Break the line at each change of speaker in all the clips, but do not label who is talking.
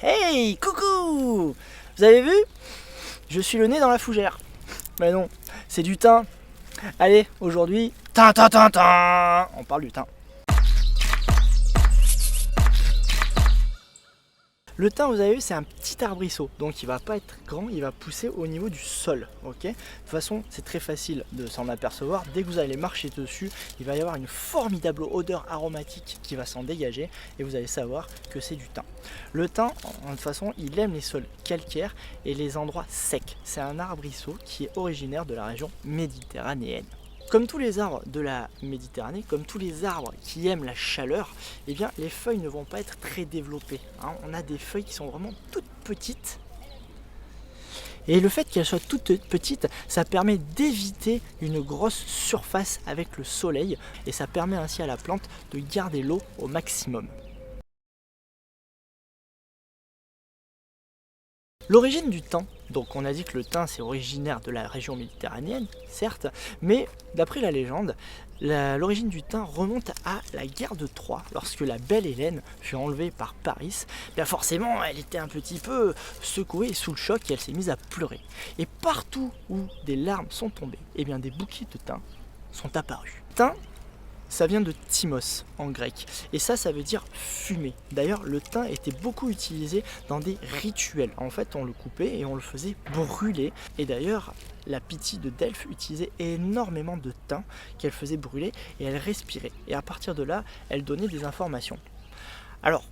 Hey, coucou! Vous avez vu? Je suis le nez dans la fougère. Mais non, c'est du thym. Allez, aujourd'hui, on parle du thym. Le thym, vous avez vu, c'est un petit arbrisseau, donc il va pas être grand, il va pousser au niveau du sol, ok? De toute façon, c'est très facile de s'en apercevoir. Dès que vous allez marcher dessus, il va y avoir une formidable odeur aromatique qui va s'en dégager et vous allez savoir que c'est du thym. Le thym, de toute façon, il aime les sols calcaires et les endroits secs. C'est un arbrisseau qui est originaire de la région méditerranéenne. Comme tous les arbres de la Méditerranée, comme tous les arbres qui aiment la chaleur, eh bien, les feuilles ne vont pas être très développées. On a des feuilles qui sont vraiment toutes petites. Et le fait qu'elles soient toutes petites, ça permet d'éviter une grosse surface avec le soleil et ça permet ainsi à la plante de garder l'eau au maximum. L'origine du thym, donc on a dit que le thym c'est originaire de la région méditerranéenne, certes, mais d'après la légende, l'origine du thym remonte à la guerre de Troie, lorsque la belle Hélène fut enlevée par Paris. Bien forcément, elle était un petit peu secouée sous le choc et elle s'est mise à pleurer. Et partout où des larmes sont tombées, eh bien des bouquets de thym sont apparus. Thym, ça vient de thymos en grec, et ça veut dire fumer. D'ailleurs, le thym était beaucoup utilisé dans des rituels. En fait, on le coupait et on le faisait brûler. Et d'ailleurs, la Pythie de Delphes utilisait énormément de thym qu'elle faisait brûler et elle respirait. Et à partir de là, elle donnait des informations. Alors,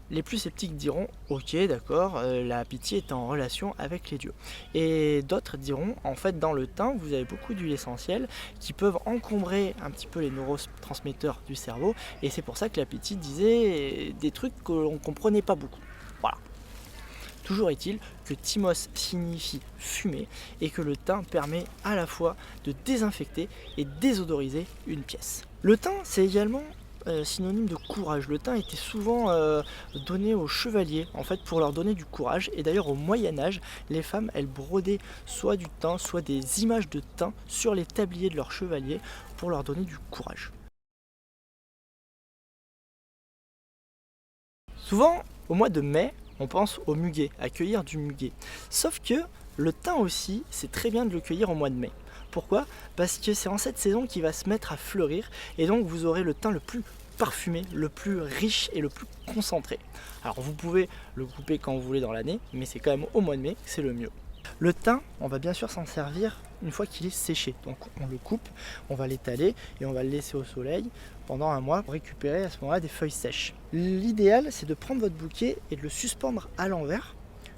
les plus sceptiques diront ok d'accord, la Pythie est en relation avec les dieux. Et d'autres diront en fait dans le thym vous avez beaucoup d'huiles essentielles qui peuvent encombrer un petit peu les neurotransmetteurs du cerveau et c'est pour ça que la Pythie disait des trucs que l'on ne comprenait pas beaucoup. Voilà. Toujours est-il que thymos signifie fumer et que le thym permet à la fois de désinfecter et désodoriser une pièce. Le thym c'est également synonyme de courage. Le thym était souvent donné aux chevaliers en fait pour leur donner du courage et d'ailleurs au Moyen-Âge les femmes elles brodaient soit du thym soit des images de thym sur les tabliers de leurs chevaliers pour leur donner du courage. Souvent au mois de mai on pense au muguet, à cueillir du muguet, sauf que le thym aussi c'est très bien de le cueillir au mois de mai. Pourquoi? Parce que c'est en cette saison qu'il va se mettre à fleurir et donc vous aurez le thym le plus parfumé, le plus riche et le plus concentré. Alors vous pouvez le couper quand vous voulez dans l'année, mais c'est quand même au mois de mai, c'est le mieux. Le thym, on va bien sûr s'en servir une fois qu'il est séché. Donc on le coupe, on va l'étaler et on va le laisser au soleil pendant un mois pour récupérer à ce moment-là des feuilles sèches. L'idéal c'est de prendre votre bouquet et de le suspendre à l'envers.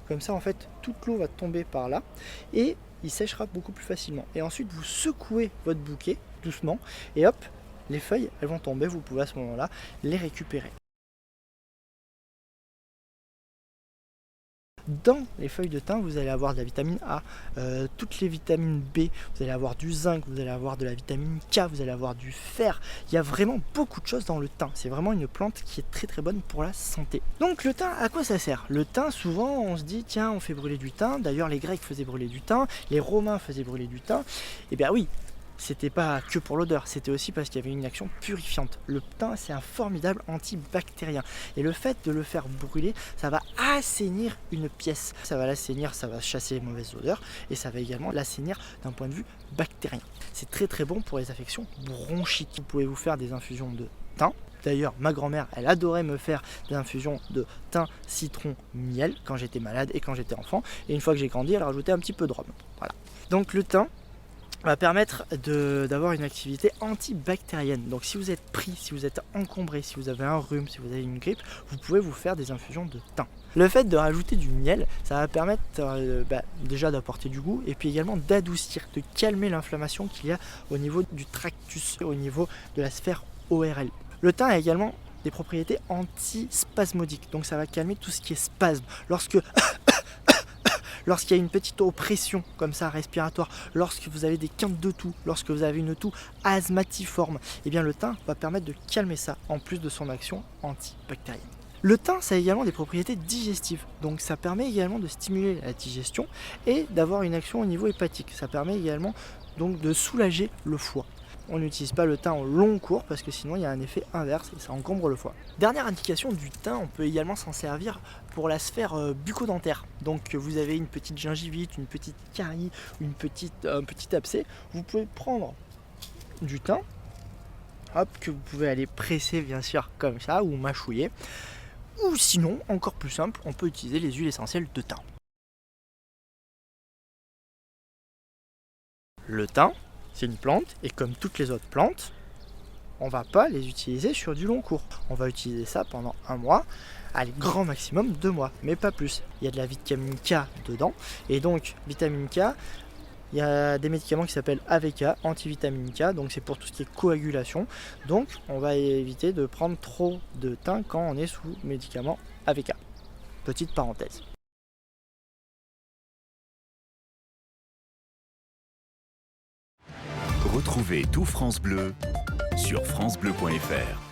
Comme ça en fait toute l'eau va tomber par là et il séchera beaucoup plus facilement. Et ensuite vous secouez votre bouquet doucement et hop, les feuilles elles vont tomber, vous pouvez à ce moment-là les récupérer. Dans les feuilles de thym, vous allez avoir de la vitamine A, toutes les vitamines B, vous allez avoir du zinc, vous allez avoir de la vitamine K, vous allez avoir du fer. Il y a vraiment beaucoup de choses dans le thym. C'est vraiment une plante qui est très très bonne pour la santé. Donc le thym, à quoi ça sert? Le thym, souvent on se dit tiens, on fait brûler du thym. D'ailleurs les Grecs faisaient brûler du thym, les Romains faisaient brûler du thym. Et bien oui, c'était pas que pour l'odeur, c'était aussi parce qu'il y avait une action purifiante. Le thym, c'est un formidable antibactérien. Et le fait de le faire brûler, ça va assainir une pièce. Ça va l'assainir, ça va chasser les mauvaises odeurs et ça va également l'assainir d'un point de vue bactérien. C'est très très bon pour les affections bronchiques. Vous pouvez vous faire des infusions de thym. D'ailleurs, ma grand-mère, elle adorait me faire des infusions de thym, citron, miel quand j'étais malade et quand j'étais enfant. Et une fois que j'ai grandi, elle rajoutait un petit peu de rhum. Voilà. Donc le thym va permettre d'avoir une activité antibactérienne. Donc si vous êtes pris, si vous êtes encombré, si vous avez un rhume, si vous avez une grippe, vous pouvez vous faire des infusions de thym. Le fait de rajouter du miel, ça va permettre déjà d'apporter du goût et puis également d'adoucir, de calmer l'inflammation qu'il y a au niveau du tractus, au niveau de la sphère ORL. Le thym a également des propriétés antispasmodiques, donc ça va calmer tout ce qui est spasme. Lorsqu'il y a une petite oppression comme ça respiratoire, lorsque vous avez des quintes de toux, lorsque vous avez une toux asthmatiforme, eh bien le thym va permettre de calmer ça en plus de son action antibactérienne. Le thym, ça a également des propriétés digestives, donc ça permet également de stimuler la digestion et d'avoir une action au niveau hépatique. Ça permet également donc de soulager le foie. on n'utilise pas le thym au long cours parce que sinon il y a un effet inverse et ça encombre le foie. Dernière indication du thym, on peut également s'en servir pour la sphère bucco-dentaire. Donc vous avez une petite gingivite, une petite carie, un petit abcès, vous pouvez prendre du thym, hop, que vous pouvez aller presser bien sûr comme ça ou mâchouiller. Ou sinon, encore plus simple, on peut utiliser les huiles essentielles de thym. Le thym, c'est une plante, et comme toutes les autres plantes, on ne va pas les utiliser sur du long cours. On va utiliser ça pendant 1 mois, allez, grand maximum 2 mois, mais pas plus. Il y a de la vitamine K dedans, et donc vitamine K, il y a des médicaments qui s'appellent AVK, antivitamine K, donc c'est pour tout ce qui est coagulation. Donc on va éviter de prendre trop de thym quand on est sous médicament AVK. Petite parenthèse.
Retrouvez tout France Bleu sur francebleu.fr.